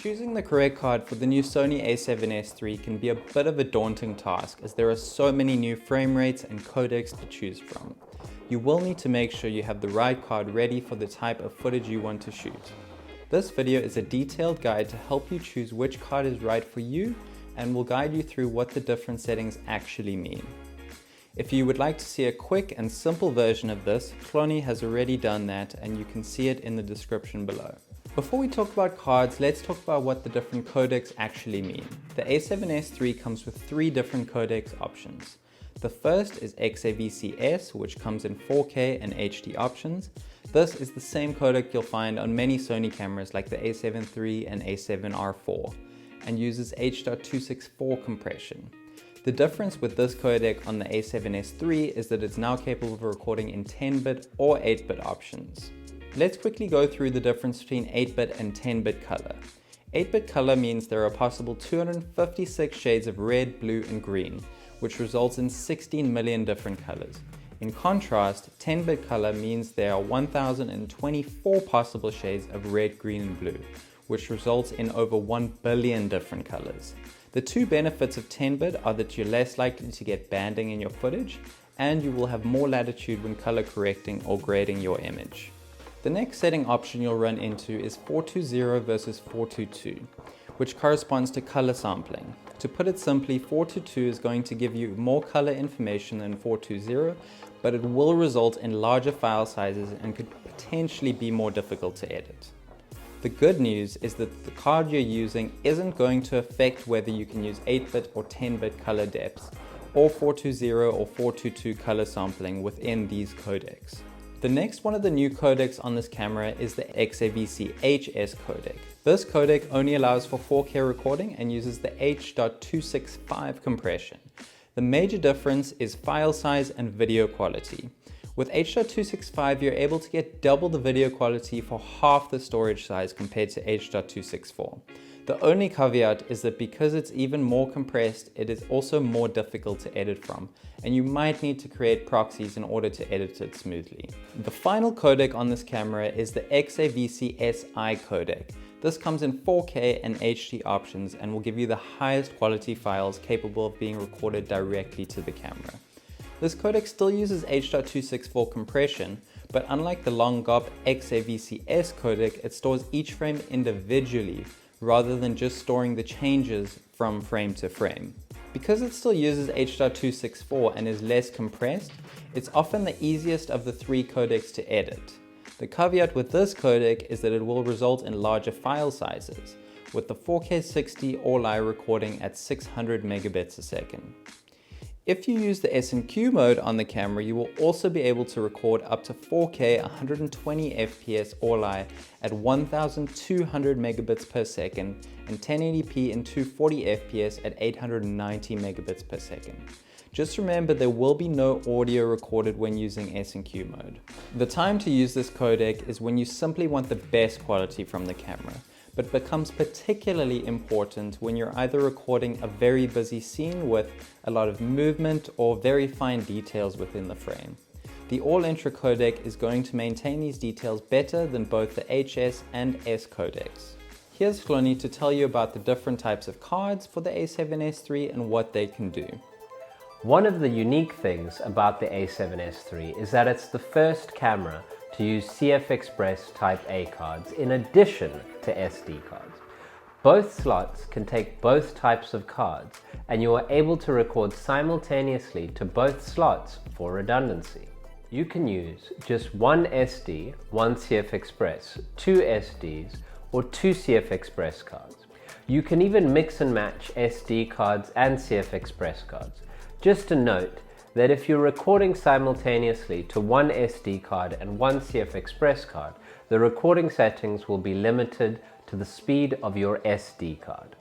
Choosing the correct card for the new Sony A7s III can be a bit of a daunting task as there are so many new frame rates and codecs to choose from. You will need to make sure you have the right card ready for the type of footage you want to shoot. This video is a detailed guide to help you choose which card is right for you and will guide you through what the different settings actually mean. If you would like to see a quick and simple version of this, Sony has already done that and you can see it in the description below. Before we talk about cards, let's talk about what the different codecs actually mean. The A7s III comes with 3 different codecs options. The first is XAVC-S, which comes in 4K and HD options. This is the same codec you'll find on many Sony cameras like the A7 III and A7R4 and uses H.264 compression. The difference with this codec on the A7s III is that it's now capable of recording in 10-bit or 8-bit options. Let's quickly go through the difference between 8-bit and 10-bit color. 8-bit color means there are possible 256 shades of red, blue, and green, which results in 16 million different colors. In contrast, 10-bit color means there are 1024 possible shades of red, green, and blue, which results in over 1 billion different colors. The two benefits of 10-bit are that you're less likely to get banding in your footage, and you will have more latitude when color correcting or grading your image. The next setting option you'll run into is 420 versus 422, which corresponds to color sampling. To put it simply, 422 is going to give you more color information than 420, but it will result in larger file sizes and could potentially be more difficult to edit. The good news is that the card you're using isn't going to affect whether you can use 8-bit or 10-bit color depths, or 420 or 422 color sampling within these codecs. The next one of the new codecs on this camera is the XAVC-HS codec. This codec only allows for 4K recording and uses the H.265 compression. The major difference is file size and video quality. With H.265, you're able to get double the video quality for half the storage size compared to H.264. The only caveat is that because it's even more compressed, it is also more difficult to edit from, and you might need to create proxies in order to edit it smoothly. The final codec on this camera is the XAVC-SI codec. This comes in 4K and HD options and will give you the highest quality files capable of being recorded directly to the camera. This codec still uses H.264 compression, but unlike the long GOP XAVC-S codec, it stores each frame individually rather than just storing the changes from frame to frame. Because it still uses H.264 and is less compressed, it's often the easiest of the 3 codecs to edit. The caveat with this codec is that it will result in larger file sizes, with the 4K 60 all-I recording at 600 megabits a second. If you use the S&Q mode on the camera, you will also be able to record up to 4K 120 FPS all-I at 1200 megabits per second and 1080p in 240 FPS at 890 megabits per second. Just remember there will be no audio recorded when using S&Q mode. The time to use this codec is when you simply want the best quality from the camera, but becomes particularly important when you're either recording a very busy scene with a lot of movement or very fine details within the frame. The all-intra codec is going to maintain these details better than both the HS and S codecs. Here's Sony to tell you about the different types of cards for the A7s III and what they can do. One of the unique things about the A7s III is that it's the first camera to use CF Express Type A cards in addition to SD cards. Both slots can take both types of cards, and you are able to record simultaneously to both slots for redundancy. You can use just one SD, one CF Express, 2 SDs, or 2 CF Express cards. You can even mix and match SD cards and CF Express cards. Just a note that if you're recording simultaneously to one SD card and one CF Express card, the recording settings will be limited to the speed of your SD card.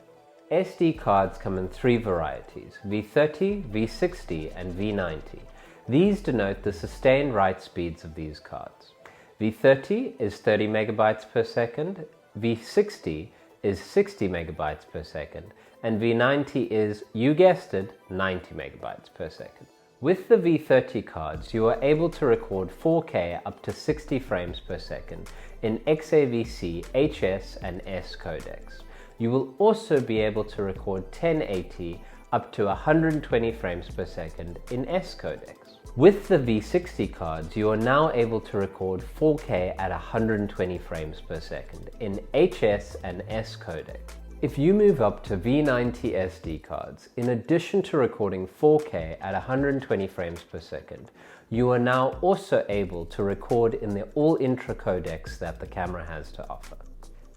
SD cards come in 3 varieties, V30, V60, and V90. These denote the sustained write speeds of these cards. V30 is 30 megabytes per second, V60 is 60 megabytes per second, and V90 is, you guessed it, 90 megabytes per second. With the V30 cards, you are able to record 4K up to 60 frames per second in XAVC, HS, and S codecs. You will also be able to record 1080 up to 120 frames per second in S codecs. With the V60 cards, you are now able to record 4K at 120 frames per second in HS and S codec. If you move up to V90 SD cards, in addition to recording 4K at 120 frames per second, you are now also able to record in the all-intra codecs that the camera has to offer.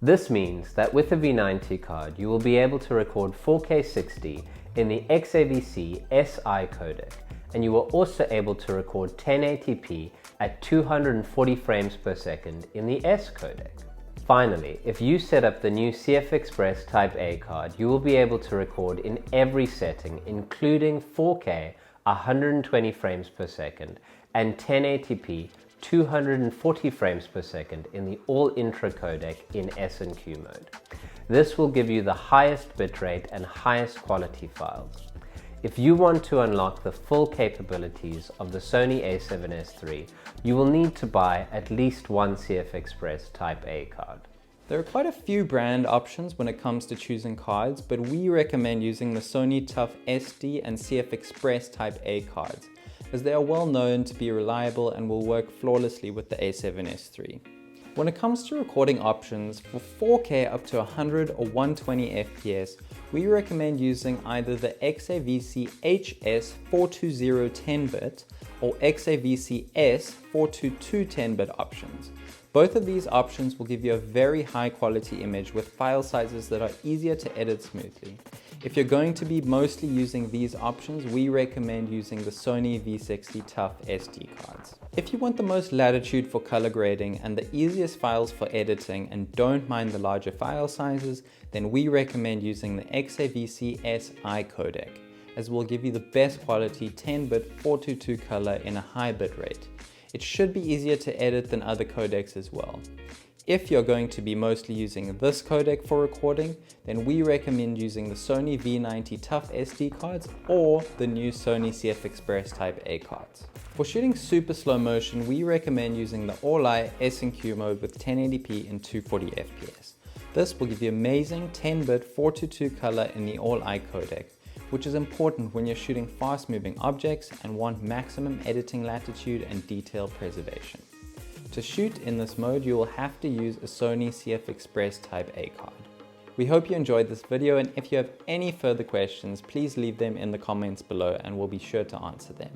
This means that with a V90 card, you will be able to record 4K 60 in the XAVC SI codec, and you are also able to record 1080p at 240 frames per second in the S codec. Finally, if you set up the new CF Express Type A card, you will be able to record in every setting, including 4K 120 frames per second and 1080p 240 frames per second in the all-intra codec in S&Q mode. This will give you the highest bitrate and highest quality files. If you want to unlock the full capabilities of the Sony A7s III, you will need to buy at least one CF Express Type A card. There are quite a few brand options when it comes to choosing cards, but we recommend using the Sony TUF SD and CF Express Type A cards, as they are well known to be reliable and will work flawlessly with the A7s III. When it comes to recording options, for 4K up to 100 or 120 FPS, we recommend using either the XAVC HS 420 10-bit or XAVC S 422 10-bit options. Both of these options will give you a very high quality image with file sizes that are easier to edit smoothly. If you're going to be mostly using these options, we recommend using the Sony V60 TUF SD cards. If you want the most latitude for color grading and the easiest files for editing and don't mind the larger file sizes, then we recommend using the XAVC SI codec, as will give you the best quality 10-bit 422 color in a high bit rate. It should be easier to edit than other codecs as well. If you're going to be mostly using this codec for recording, then we recommend using the Sony V90 TUF SD cards or the new Sony CF Express Type A cards. For shooting super slow motion, we recommend using the All-I S&Q mode with 1080p and 240 FPS. This will give you amazing 10-bit 422 color in the All-I codec, which is important when you're shooting fast-moving objects and want maximum editing latitude and detail preservation. To shoot in this mode, you will have to use a Sony CF Express Type A card. We hope you enjoyed this video, and if you have any further questions, please leave them in the comments below and we'll be sure to answer them.